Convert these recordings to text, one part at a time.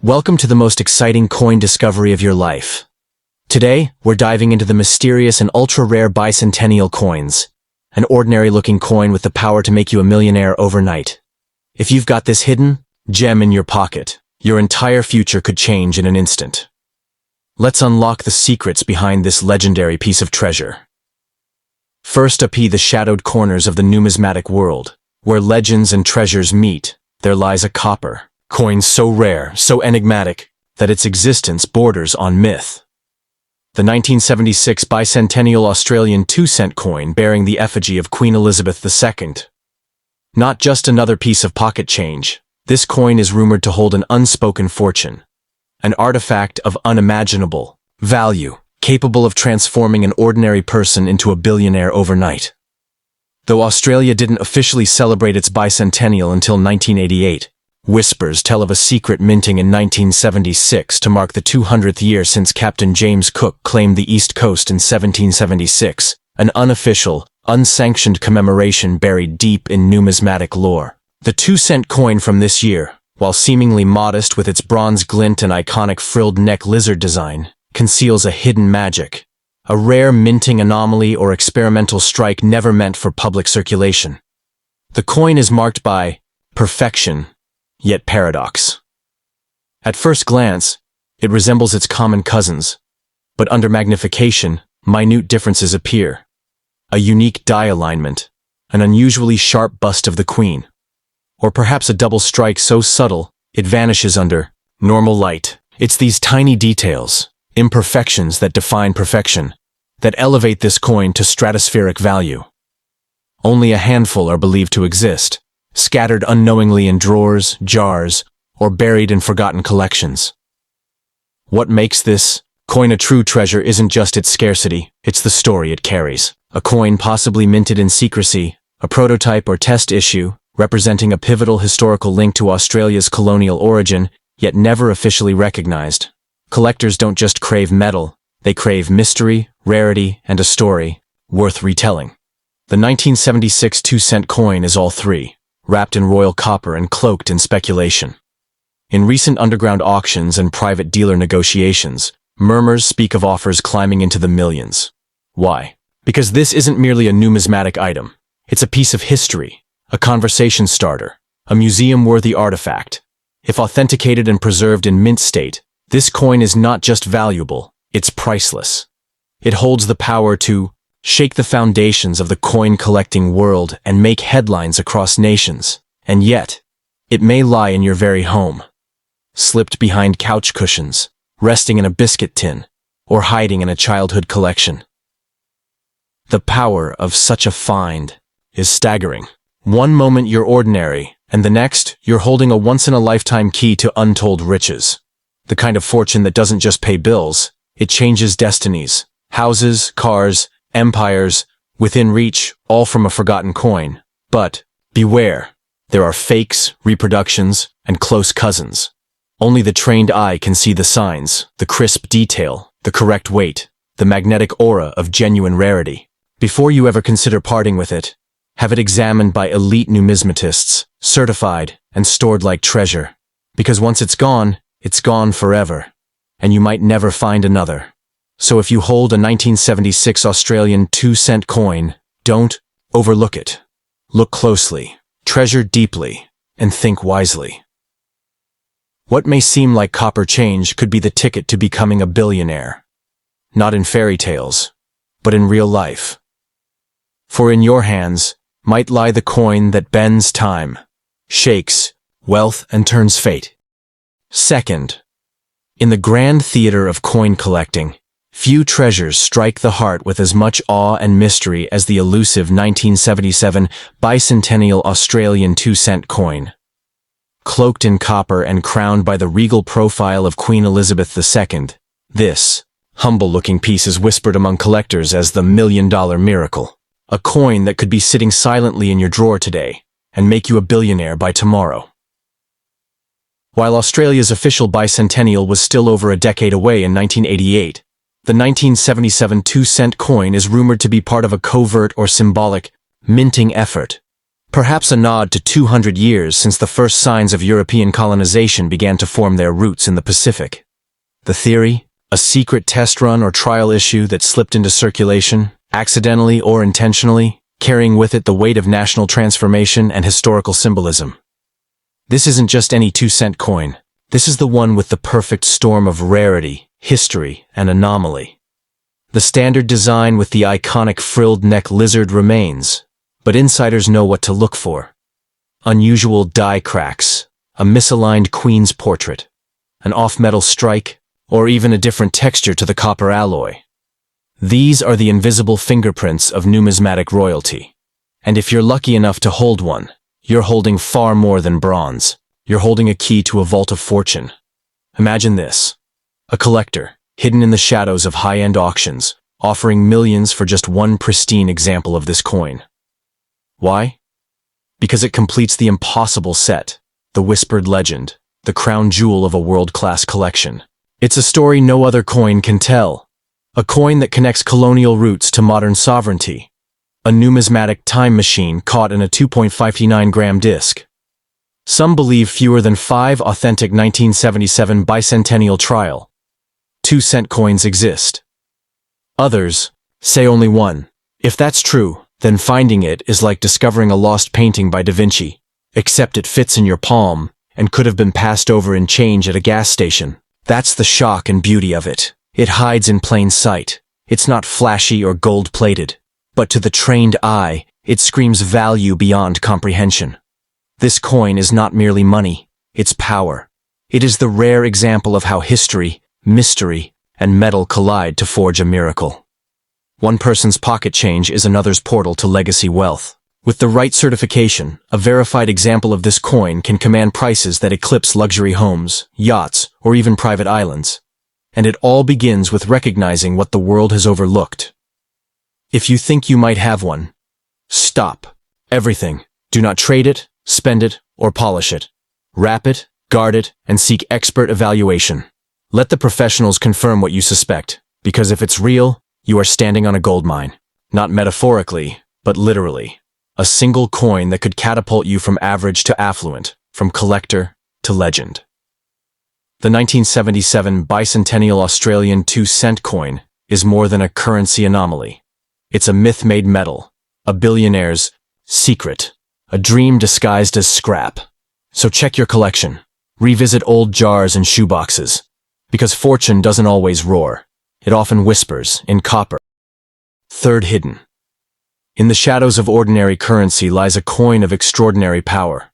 Welcome to the most exciting coin discovery of your life. Today, we're diving into the mysterious and ultra-rare bicentennial coins, an ordinary-looking coin with the power to make you a millionaire overnight. If you've got this hidden gem in your pocket, your entire future could change in an instant. Let's unlock the secrets behind this legendary piece of treasure. First up, the shadowed corners of the numismatic world. Where legends and treasures meet, there lies a copper coin so rare, so enigmatic, that its existence borders on myth. The 1976 bicentennial Australian 2-cent coin bearing the effigy of Queen Elizabeth II. Not just another piece of pocket change, this coin is rumored to hold an unspoken fortune, an artifact of unimaginable value, capable of transforming an ordinary person into a billionaire overnight. Though Australia didn't officially celebrate its bicentennial until 1988, whispers tell of a secret minting in 1976 to mark the 200th year since Captain James Cook claimed the East Coast in 1776, an unofficial, unsanctioned commemoration buried deep in numismatic lore. The 2-cent coin from this year, while seemingly modest with its bronze glint and iconic frilled neck lizard design, conceals a hidden magic, a rare minting anomaly or experimental strike never meant for public circulation. The coin is marked by perfection, yet paradox. At first glance, it resembles its common cousins, but under magnification, minute differences appear. A unique die alignment, an unusually sharp bust of the queen, or perhaps a double strike so subtle it vanishes under normal light. It's these tiny details, imperfections that define perfection, that elevate this coin to stratospheric value. Only a handful are believed to exist, scattered unknowingly in drawers, jars, or buried in forgotten collections. What makes this coin a true treasure isn't just its scarcity, it's the story it carries. A coin possibly minted in secrecy, a prototype or test issue, representing a pivotal historical link to Australia's colonial origin, yet never officially recognized. Collectors don't just crave metal, they crave mystery, rarity, and a story worth retelling. The 1976 2-cent coin is all three, wrapped in royal copper and cloaked in speculation. In recent underground auctions and private dealer negotiations, murmurs speak of offers climbing into the millions. Why? Because this isn't merely a numismatic item. It's a piece of history, a conversation starter, a museum-worthy artifact. If authenticated and preserved in mint state, this coin is not just valuable, it's priceless. It holds the power to shake the foundations of the coin-collecting world and make headlines across nations. And yet, it may lie in your very home, slipped behind couch cushions, resting in a biscuit tin, or hiding in a childhood collection. The power of such a find is staggering. One moment you're ordinary, and the next, you're holding a once-in-a-lifetime key to untold riches. The kind of fortune that doesn't just pay bills, it changes destinies. Houses, cars, empires, within reach, all from a forgotten coin. But beware, there are fakes, reproductions, and close cousins. Only the trained eye can see the signs, the crisp detail, the correct weight, the magnetic aura of genuine rarity. Before you ever consider parting with it, have it examined by elite numismatists, certified and stored like treasure. Because once it's gone forever, and you might never find another. So if you hold a 1976 Australian 2-cent coin, don't overlook it. Look closely, treasure deeply, and think wisely. What may seem like copper change could be the ticket to becoming a billionaire. Not in fairy tales, but in real life. For in your hands might lie the coin that bends time, shakes wealth, and turns fate. Second, in the grand theater of coin collecting, few treasures strike the heart with as much awe and mystery as the elusive 1977 bicentennial Australian 2-cent coin. Cloaked in copper and crowned by the regal profile of Queen Elizabeth II, this humble-looking piece is whispered among collectors as the million-dollar miracle. A coin that could be sitting silently in your drawer today and make you a billionaire by tomorrow. While Australia's official bicentennial was still over a decade away in 1988, the 1977 2-cent coin is rumored to be part of a covert or symbolic minting effort, perhaps a nod to 200 years since the first signs of European colonization began to form their roots in the Pacific. The theory? A secret test run or trial issue that slipped into circulation, accidentally or intentionally, carrying with it the weight of national transformation and historical symbolism. This isn't just any 2-cent coin. This is the one with the perfect storm of rarity, history, and anomaly. The standard design with the iconic frilled neck lizard remains, but insiders know what to look for. Unusual die cracks, a misaligned queen's portrait, an off-metal strike, or even a different texture to the copper alloy. These are the invisible fingerprints of numismatic royalty. And if you're lucky enough to hold one, you're holding far more than bronze. You're holding a key to a vault of fortune. Imagine this. A collector, hidden in the shadows of high-end auctions, offering millions for just one pristine example of this coin. Why? Because it completes the impossible set, the whispered legend, the crown jewel of a world-class collection. It's a story no other coin can tell. A coin that connects colonial roots to modern sovereignty. A numismatic time machine caught in a 2.59-gram disc. Some believe fewer than 5 authentic 1977 bicentennial trial 2-cent coins exist. Others say only one. If that's true, then finding it is like discovering a lost painting by Da Vinci, except it fits in your palm and could have been passed over in change at a gas station. That's the shock and beauty of it. It hides in plain sight. It's not flashy or gold-plated, but to the trained eye, it screams value beyond comprehension. This coin is not merely money, it's power. It is the rare example of how history, mystery, and metal collide to forge a miracle. One person's pocket change is another's portal to legacy wealth. With the right certification, a verified example of this coin can command prices that eclipse luxury homes, yachts, or even private islands. And it all begins with recognizing what the world has overlooked. If you think you might have one, stop. Everything. Do not trade it, spend it, or polish it. Wrap it, guard it, and seek expert evaluation. Let the professionals confirm what you suspect, because if it's real, you are standing on a gold mine. Not metaphorically, but literally. A single coin that could catapult you from average to affluent, from collector to legend. The 1977 bicentennial Australian 2-cent coin is more than a currency anomaly. It's a myth-made metal, a billionaire's secret, a dream disguised as scrap. So check your collection. Revisit old jars and shoeboxes. Because fortune doesn't always roar. It often whispers, in copper. Third hidden. In the shadows of ordinary currency lies a coin of extraordinary power.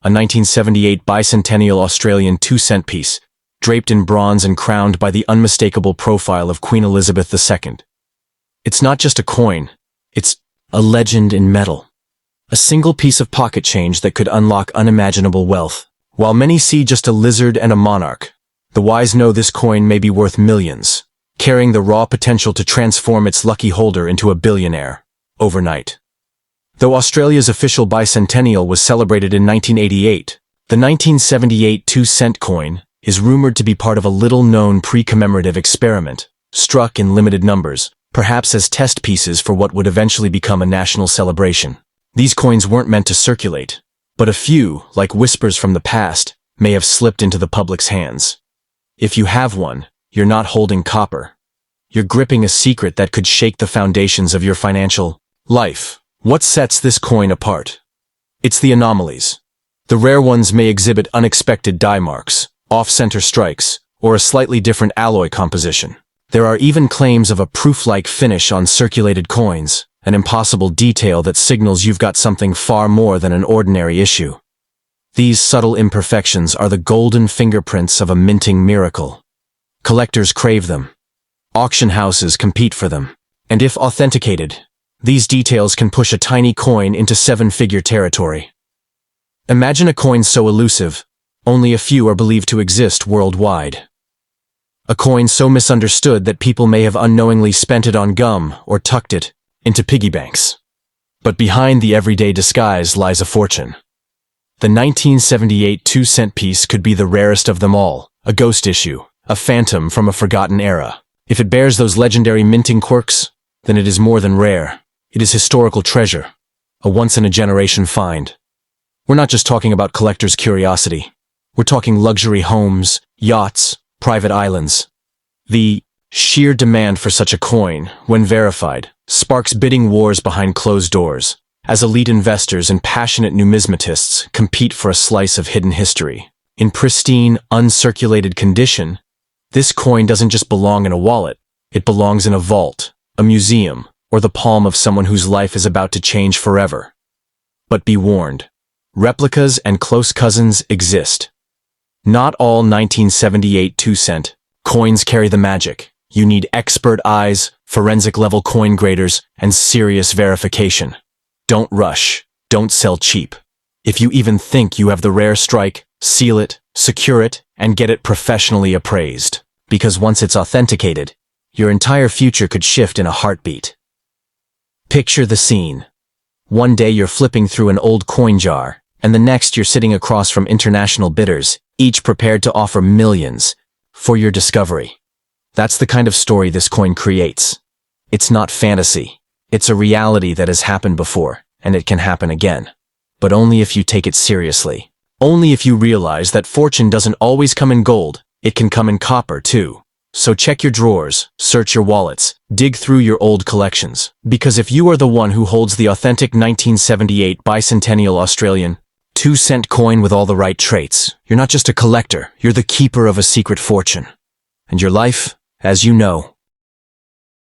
A 1978 bicentennial Australian 2-cent piece, draped in bronze and crowned by the unmistakable profile of Queen Elizabeth II. It's not just a coin, it's a legend in metal. A single piece of pocket change that could unlock unimaginable wealth. While many see just a lizard and a monarch, the wise know this coin may be worth millions, carrying the raw potential to transform its lucky holder into a billionaire, overnight. Though Australia's official bicentennial was celebrated in 1988, the 1978 2-cent coin is rumored to be part of a little-known pre-commemorative experiment, struck in limited numbers, perhaps as test pieces for what would eventually become a national celebration. These coins weren't meant to circulate, but a few, like whispers from the past, may have slipped into the public's hands. If you have one, you're not holding copper. You're gripping a secret that could shake the foundations of your financial life. What sets this coin apart? It's the anomalies. The rare ones may exhibit unexpected die marks, off-center strikes, or a slightly different alloy composition. There are even claims of a proof-like finish on circulated coins, an impossible detail that signals you've got something far more than an ordinary issue. These subtle imperfections are the golden fingerprints of a minting miracle. Collectors crave them. Auction houses compete for them. And if authenticated, these details can push a tiny coin into 7-figure territory. Imagine a coin so elusive, only a few are believed to exist worldwide. A coin so misunderstood that people may have unknowingly spent it on gum or tucked it into piggy banks. But behind the everyday disguise lies a fortune. The 1978 2-cent piece could be the rarest of them all, a ghost issue, a phantom from a forgotten era. If it bears those legendary minting quirks, then it is more than rare. It is historical treasure, a once-in-a-generation find. We're not just talking about collector's curiosity. We're talking luxury homes, yachts, private islands. The sheer demand for such a coin, when verified, sparks bidding wars behind closed doors, as elite investors and passionate numismatists compete for a slice of hidden history. In pristine, uncirculated condition, this coin doesn't just belong in a wallet. It belongs in a vault, a museum, or the palm of someone whose life is about to change forever. But be warned, replicas and close cousins exist. Not all 1978 2-cent coins carry the magic. You need expert eyes, forensic-level coin graders, and serious verification. Don't rush. Don't sell cheap. If you even think you have the rare strike, seal it, secure it, and get it professionally appraised. Because once it's authenticated, your entire future could shift in a heartbeat. Picture the scene. One day you're flipping through an old coin jar, and the next you're sitting across from international bidders, each prepared to offer millions for your discovery. That's the kind of story this coin creates. It's not fantasy. It's a reality that has happened before, and it can happen again. But only if you take it seriously. Only if you realize that fortune doesn't always come in gold, it can come in copper too. So check your drawers, search your wallets, dig through your old collections. Because if you are the one who holds the authentic 1978 bicentennial Australian 2-cent coin with all the right traits, you're not just a collector, you're the keeper of a secret fortune. And your life, as you know,